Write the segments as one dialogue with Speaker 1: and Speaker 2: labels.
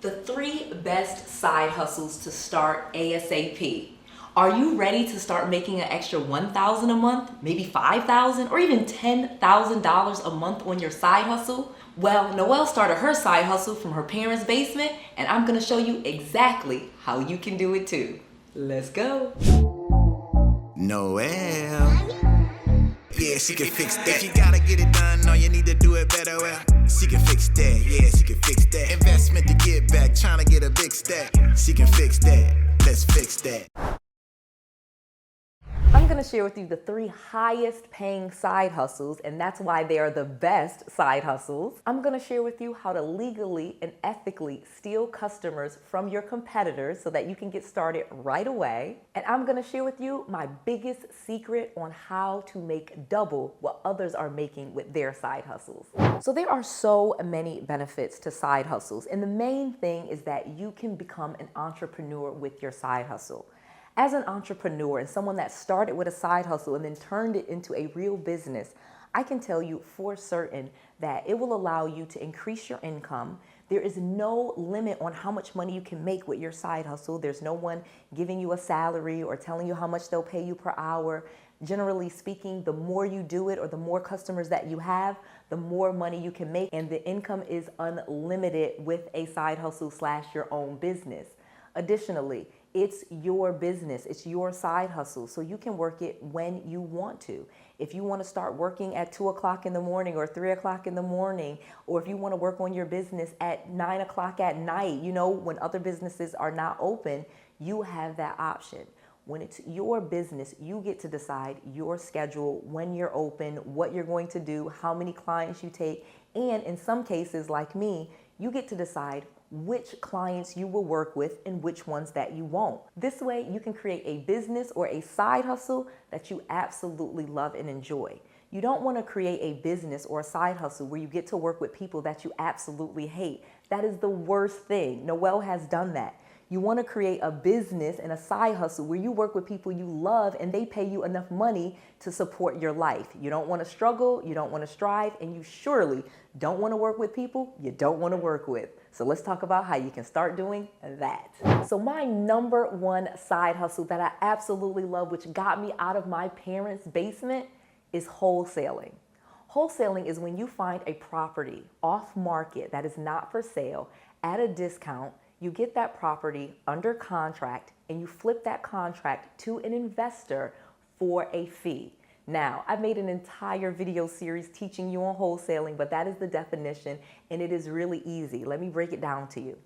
Speaker 1: The 3 best side hustles to start ASAP. Are you ready to start making an extra $1,000 a month, maybe $5,000, or even $10,000 a month on your side hustle? Well, Noelle started her side hustle from her parents' basement, and I'm gonna show you exactly how you can do it too. Let's go.
Speaker 2: Noelle. Yeah, she can fix that. If you gotta get it done, or you need to do it better, well, she can fix that. Yeah, she can fix that. Investment to get back, trying to get a big stack. She can fix that. Let's fix that.
Speaker 1: I'm gonna share with you the 3 highest paying side hustles, and that's why they are the best side hustles. I'm gonna share with you how to legally and ethically steal customers from your competitors so that you can get started right away. And I'm gonna share with you my biggest secret on how to make double what others are making with their side hustles. So there are so many benefits to side hustles, and the main thing is that you can become an entrepreneur with your side hustle. As an entrepreneur and someone that started with a side hustle and then turned it into a real business, I can tell you for certain that it will allow you to increase your income. There is no limit on how much money you can make with your side hustle. There's no one giving you a salary or telling you how much they'll pay you per hour. Generally speaking, the more you do it or the more customers that you have, the more money you can make, and the income is unlimited with a side hustle / your own business. Additionally, it's your business, it's your side hustle, so you can work it when you want to. If you want to start working at 2 o'clock in the morning or 3 o'clock in the morning, or if you want to work on your business at 9 o'clock at night, you know, when other businesses are not open, you have that option. When it's your business, you get to decide your schedule, when you're open, what you're going to do, how many clients you take, and in some cases, like me, you get to decide which clients you will work with and which ones that you won't. This way, you can create a business or a side hustle that you absolutely love and enjoy. You don't want to create a business or a side hustle where you get to work with people that you absolutely hate. That is the worst thing. Noelle has done that. You want to create a business and a side hustle where you work with people you love and they pay you enough money to support your life. You don't want to struggle, you don't want to strive, and you surely don't want to work with people you don't want to work with. So let's talk about how you can start doing that. So my #1 side hustle that I absolutely love, which got me out of my parents' basement, is wholesaling. Wholesaling is when you find a property off market that is not for sale at a discount. You get that property under contract and you flip that contract to an investor for a fee. Now, I've made an entire video series teaching you on wholesaling, but that is the definition and it is really easy. Let me break it down to you.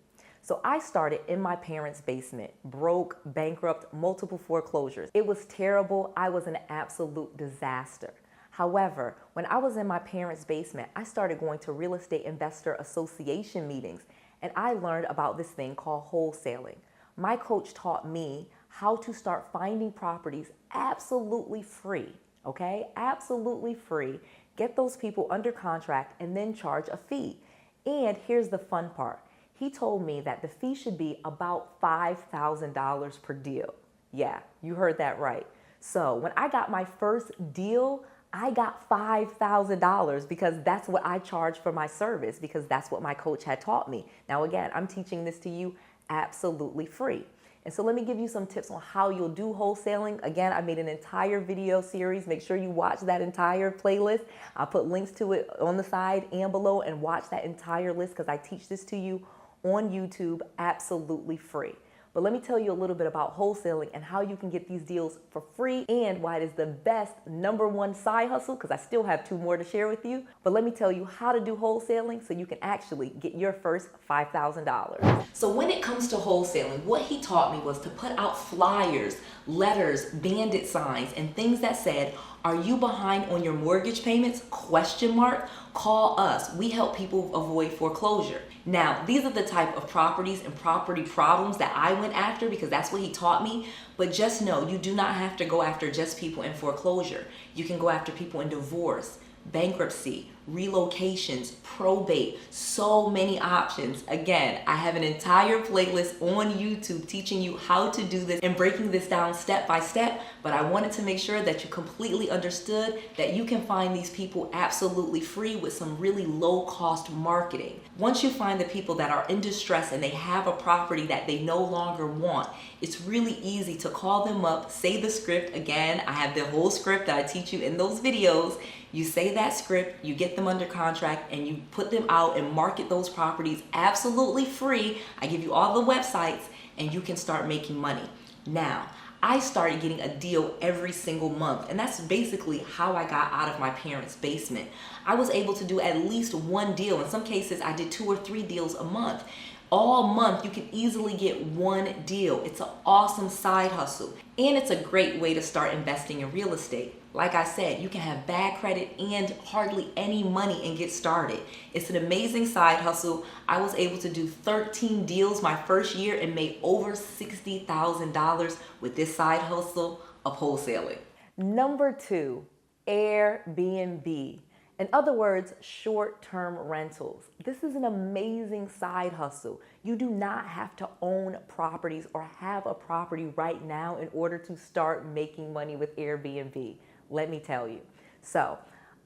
Speaker 1: So I started in my parents' basement, broke, bankrupt, multiple foreclosures. It was terrible. I was an absolute disaster. However, when I was in my parents' basement, I started going to real estate investor association meetings, and I learned about this thing called wholesaling. My coach taught me how to start finding properties absolutely free, okay? Absolutely free. Get those people under contract and then charge a fee. And here's the fun part. He told me that the fee should be about $5,000 per deal. Yeah, you heard that right. So when I got my first deal, I got $5,000 because that's what I charge for my service, because that's what my coach had taught me. Now again, I'm teaching this to you absolutely free. And so let me give you some tips on how you'll do wholesaling. Again, I made an entire video series. Make sure you watch that entire playlist. I'll put links to it on the side and below, and watch that entire list because I teach this to you on YouTube absolutely free. But let me tell you a little bit about wholesaling and how you can get these deals for free and why it is the best #1 side hustle, because I still have 2 more to share with you. But let me tell you how to do wholesaling so you can actually get your first $5,000. So when it comes to wholesaling, what he taught me was to put out flyers, letters, bandit signs, and things that said, "Are you behind on your mortgage payments? ? Call us. We help people avoid foreclosure." Now, these are the type of properties and property problems that I went after because that's what he taught me. But just know, you do not have to go after just people in foreclosure. You can go after people in divorce, bankruptcy, relocations, probate, so many options. Again, I have an entire playlist on YouTube teaching you how to do this and breaking this down step by step, but I wanted to make sure that you completely understood that you can find these people absolutely free with some really low cost marketing. Once you find the people that are in distress and they have a property that they no longer want, it's really easy to call them up, say the script. Again, I have the whole script that I teach you in those videos. You say that script, you get them under contract, and you put them out and market those properties absolutely free. I give you all the websites and you can start making money. Now, I started getting a deal every single month, and that's basically how I got out of my parents' basement. I was able to do at least one deal. In some cases, I did 2 or 3 deals a month. All month, you can easily get one deal. It's an awesome side hustle, and it's a great way to start investing in real estate. Like I said, you can have bad credit and hardly any money and get started. It's an amazing side hustle. I was able to do 13 deals my first year and made over $60,000 with this side hustle of wholesaling. Number 2, Airbnb. In other words, short-term rentals. This is an amazing side hustle. You do not have to own properties or have a property right now in order to start making money with Airbnb. Let me tell you. So,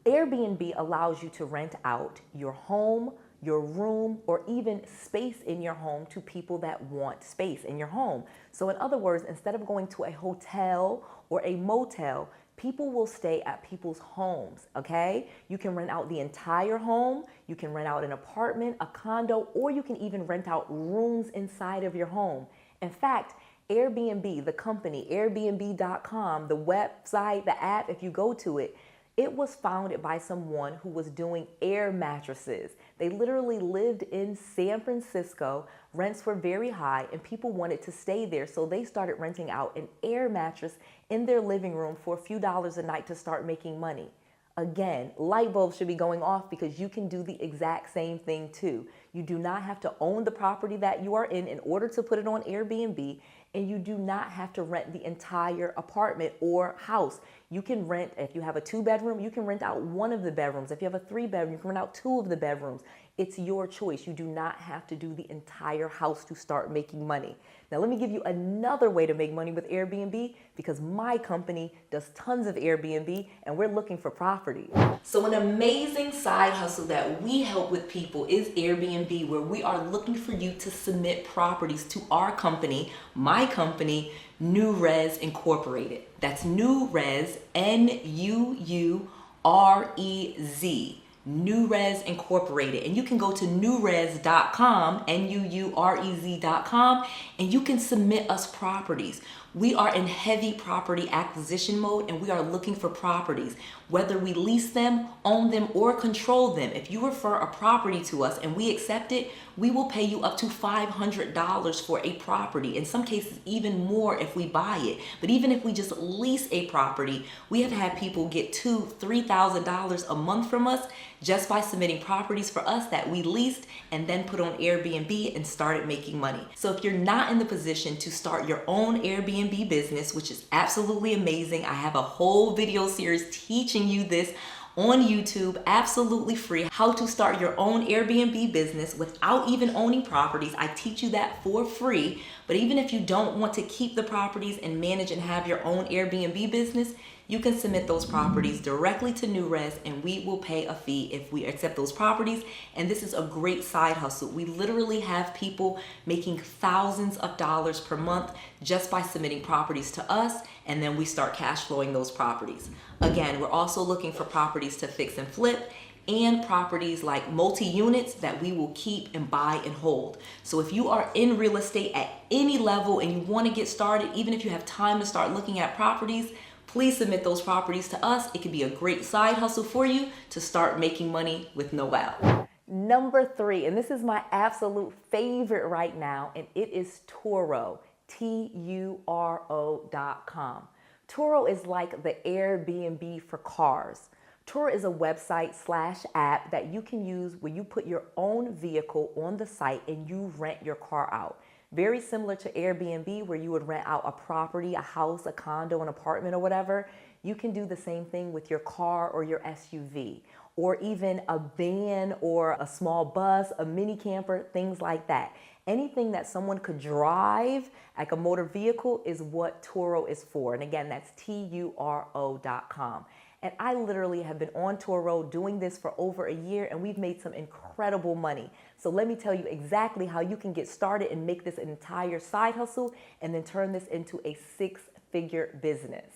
Speaker 1: Airbnb allows you to rent out your home, your room, or even space in your home to people that want space in your home. So in other words, instead of going to a hotel or a motel, people will stay at people's homes, okay? You can rent out the entire home, you can rent out an apartment, a condo, or you can even rent out rooms inside of your home. In fact, Airbnb, the company, Airbnb.com, the website, the app, if you go to it, it was founded by someone who was doing air mattresses. They literally lived in San Francisco, rents were very high, and people wanted to stay there, so they started renting out an air mattress in their living room for a few dollars a night to start making money. Again, light bulbs should be going off because you can do the exact same thing too. You do not have to own the property that you are in order to put it on Airbnb, and you do not have to rent the entire apartment or house. You can rent, if you have a 2-bedroom, you can rent out one of the bedrooms. If you have a 3-bedroom, you can rent out 2 of the bedrooms. It's your choice. You do not have to do the entire house to start making money. Now, let me give you another way to make money with Airbnb, because my company does tons of Airbnb and we're looking for property. So an amazing side hustle that we help with people is Airbnb, where we are looking for you to submit properties to our company, my company, 𝗀𝑟ez Incorporated. That's 𝗀𝑟ez, N-U-U-R-E-Z. 𝗀𝑟ez Incorporated, and you can go to 𝗀𝑟ez.com, N-U-U-R-E-Z.com, and you can submit us properties. We are in heavy property acquisition mode, and we are looking for properties, whether we lease them, own them, or control them. If you refer a property to us and we accept it, we will pay you up to $500 for a property. In some cases, even more if we buy it. But even if we just lease a property, we have had people get $2,000, $3,000 a month from us just by submitting properties for us that we leased and then put on Airbnb and started making money. So if you're not in the position to start your own Airbnb business, which is absolutely amazing, I have a whole video series teaching you this on YouTube, absolutely free, how to start your own Airbnb business without even owning properties. I teach you that for free. But even if you don't want to keep the properties and manage and have your own Airbnb business, you can submit those properties directly to 𝗀𝑟ez, and we will pay a fee if we accept those properties. And this is a great side hustle. We literally have people making thousands of dollars per month just by submitting properties to us, and then we start cash flowing those properties. Again, we're also looking for properties to fix and flip, and properties like multi-units that we will keep and buy and hold. So if you are in real estate at any level and you want to get started, even if you have time to start looking at properties, please submit those properties to us. It could be a great side hustle for you to start making money with Noelle. Number 3, and this is my absolute favorite right now, and it is Turo, Turo.com. Turo is like the Airbnb for cars. Turo is a website/app that you can use where you put your own vehicle on the site and you rent your car out. Very similar to Airbnb, where you would rent out a property, a house, a condo, an apartment, or whatever. You can do the same thing with your car or your SUV. or even a van or a small bus, a mini camper, things like that. Anything that someone could drive, like a motor vehicle, is what Turo is for. And again, that's Turo.com. And I literally have been on Turo doing this for over a year, and we've made some incredible money. So let me tell you exactly how you can get started and make this an entire side hustle and then turn this into a six-figure business.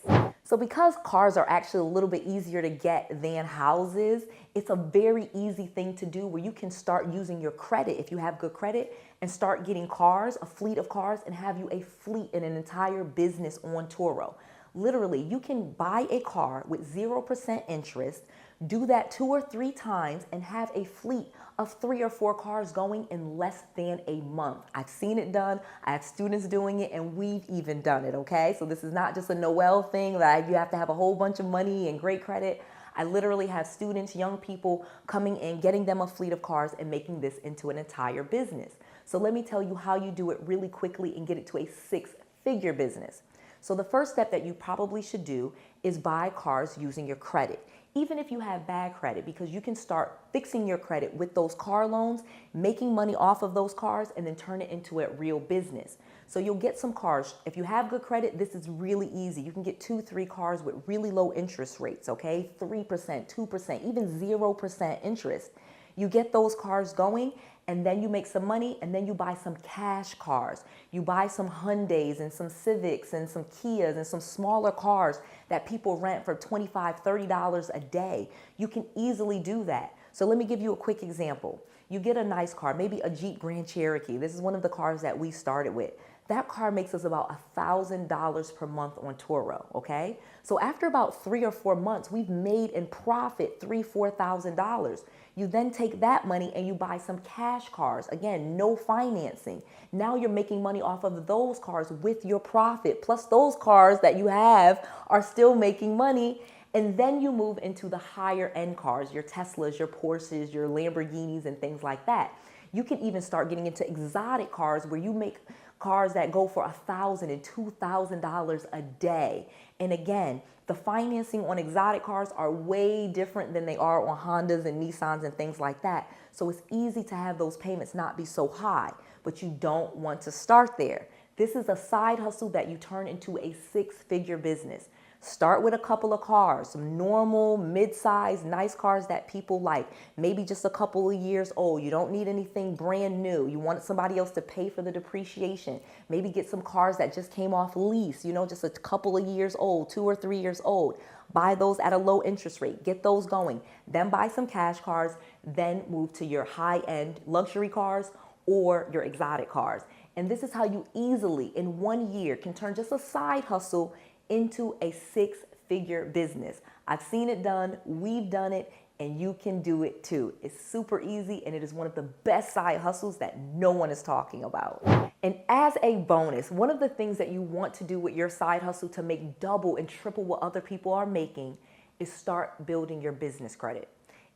Speaker 1: So because cars are actually a little bit easier to get than houses, it's a very easy thing to do where you can start using your credit, if you have good credit, and start getting cars, a fleet of cars, and have you a fleet and an entire business on Turo. Literally, you can buy a car with 0% interest, do that 2 or 3 times, and have a fleet of 3 or 4 cars going in less than a month. I've seen it done. I have students doing it, and we've even done it, okay? So this is not just a Noel thing that you have to have a whole bunch of money and great credit. I literally have students, young people coming in, getting them a fleet of cars and making this into an entire business. So let me tell you how you do it really quickly and get it to a six-figure business. So the first step that you probably should do is buy cars using your credit, even if you have bad credit, because you can start fixing your credit with those car loans, making money off of those cars, and then turn it into a real business. So you'll get some cars. If you have good credit, this is really easy. You can get 2, 3 cars with really low interest rates, okay? 3%, 2%, even 0% interest. You get those cars going, and then you make some money, and then you buy some cash cars. You buy some Hyundais and some Civics and some Kias and some smaller cars that people rent for $25, $30 a day. You can easily do that. So let me give you a quick example. You get a nice car, maybe a Jeep Grand Cherokee. This is one of the cars that we started with. That car makes us about $1,000 per month on Turo, okay? So after about 3 or 4 months, we've made in profit $3,000, $4,000. You then take that money and you buy some cash cars. Again, no financing. Now you're making money off of those cars with your profit. Plus those cars that you have are still making money. And then you move into the higher end cars, your Teslas, your Porsches, your Lamborghinis, and things like that. You can even start getting into exotic cars where you make cars that go for $1,000 and $2,000 a day. And again, the financing on exotic cars are way different than they are on Hondas and Nissans and things like that. So it's easy to have those payments not be so high, but you don't want to start there. This is a side hustle that you turn into a six-figure business. Start with a couple of cars, some normal, mid-sized, nice cars that people like, maybe just a couple of years old. You don't need anything brand new. You want somebody else to pay for the depreciation. Maybe get some cars that just came off lease, you know, just a couple of years old, 2 or 3 years old. Buy those at a low interest rate. Get those going. Then buy some cash cars. Then move to your high-end luxury cars or your exotic cars. And this is how you easily, in 1 year, can turn just a side hustle into a six-figure business. I've seen it done, we've done it, and you can do it too. It's super easy, and it is one of the best side hustles that no one is talking about. And as a bonus, one of the things that you want to do with your side hustle to make double and triple what other people are making is start building your business credit.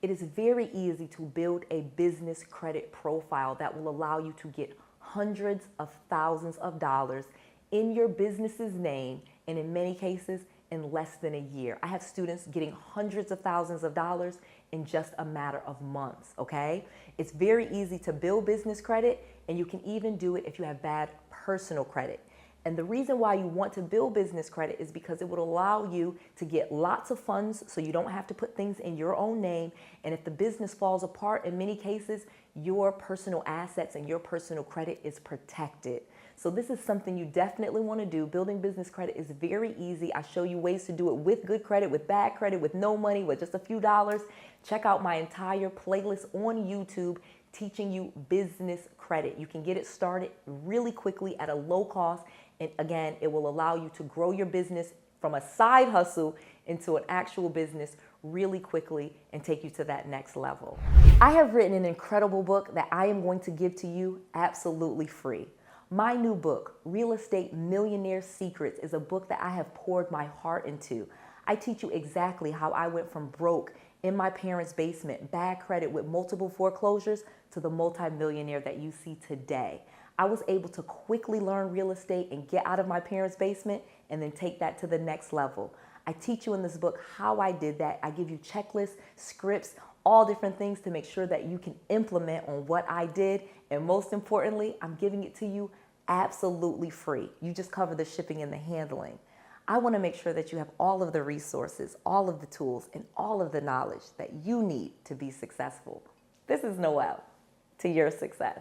Speaker 1: It is very easy to build a business credit profile that will allow you to get hundreds of thousands of dollars in your business's name, and in many cases, in less than a year. I have students getting hundreds of thousands of dollars in just a matter of months, okay? It's very easy to build business credit, and you can even do it if you have bad personal credit. And the reason why you want to build business credit is because it would allow you to get lots of funds so you don't have to put things in your own name. And if the business falls apart, in many cases, your personal assets and your personal credit is protected. So this is something you definitely want to do. Building business credit is very easy. I show you ways to do it with good credit, with bad credit, with no money, with just a few dollars. Check out my entire playlist on YouTube teaching you business credit. You can get it started really quickly at a low cost. And again, it will allow you to grow your business from a side hustle into an actual business really quickly and take you to that next level. I have written an incredible book that I am going to give to you absolutely free. My new book, Real Estate Millionaire Secrets, is a book that I have poured my heart into. I teach you exactly how I went from broke in my parents' basement, bad credit with multiple foreclosures, to the multimillionaire that you see today. I was able to quickly learn real estate and get out of my parents' basement and then take that to the next level. I teach you in this book how I did that. I give you checklists, scripts, all different things to make sure that you can implement on what I did. And most importantly, I'm giving it to you absolutely free. You just cover the shipping and the handling. I want to make sure that you have all of the resources, all of the tools, and all of the knowledge that you need to be successful. This is Noelle, to your success.